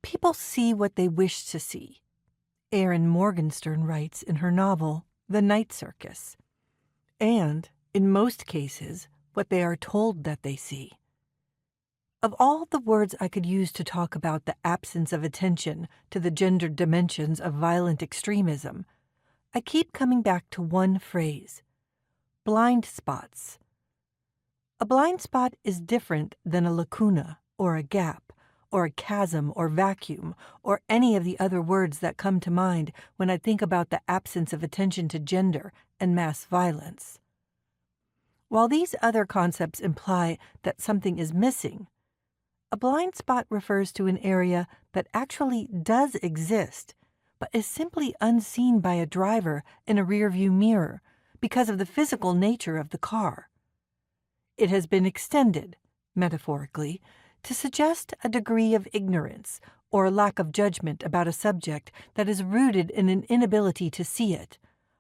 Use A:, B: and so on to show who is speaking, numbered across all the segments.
A: People see what they wish to see. Erin Morgenstern writes in her novel, The Night Circus. And, in most cases, what they are told that they see. Of all the words I could use to talk about the absence of attention to the gendered dimensions of violent extremism, I keep coming back to one phrase: blind spots. A blind spot is different than a lacuna, or a gap, or a chasm, or vacuum, or any of the other words that come to mind when I think about the absence of attention to gender and mass violence. While these other concepts imply that something is missing, a blind spot refers to an area that actually does exist, but is simply unseen by a driver in a rearview mirror because of the physical nature of the car. It has been extended, metaphorically, to suggest a degree of ignorance or a lack of judgment about a subject that is rooted in an inability to see it,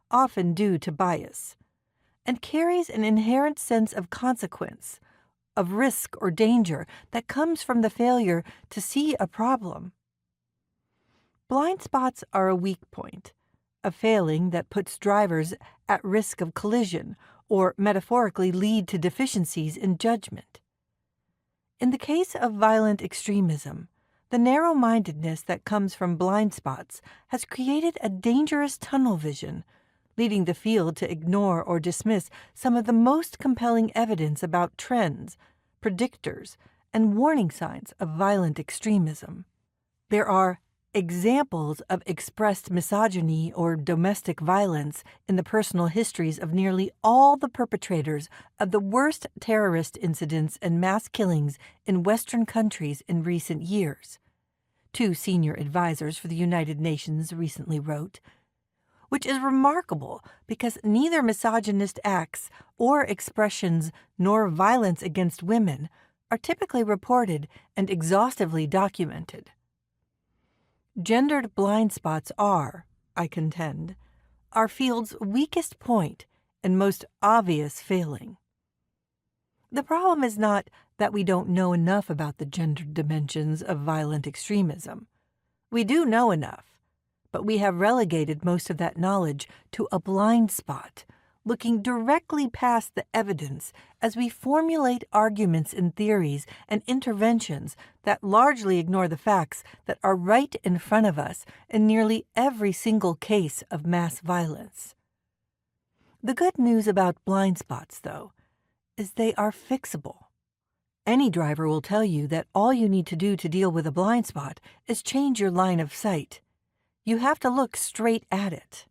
A: often due to bias, and carries an inherent sense of consequence, of risk or danger that comes from the failure to see a problem. Blind spots are a weak point, a failing that puts drivers at risk of collision or metaphorically lead to deficiencies in judgment. In the case of violent extremism, the narrow-mindedness that comes from blind spots has created a dangerous tunnel vision, leading the field to ignore or dismiss some of the most compelling evidence about trends, predictors, and warning signs of violent extremism. There are examples of expressed misogyny or domestic violence in the personal histories of nearly all the perpetrators of the worst terrorist incidents and mass killings in Western countries in recent years, 2 senior advisors for the United Nations recently wrote, which is remarkable because neither misogynist acts or expressions nor violence against women are typically reported and exhaustively documented. Gendered blind spots are, I contend, our field's weakest point and most obvious failing. The problem is not that we don't know enough about the gendered dimensions of violent extremism. We do know enough, but we have relegated most of that knowledge to a blind spot, looking directly past the evidence as we formulate arguments and theories and interventions that largely ignore the facts that are right in front of us in nearly every single case of mass violence. The good news about blind spots, though, is they are fixable. Any driver will tell you that all you need to do to deal with a blind spot is change your line of sight. You have to look straight at it.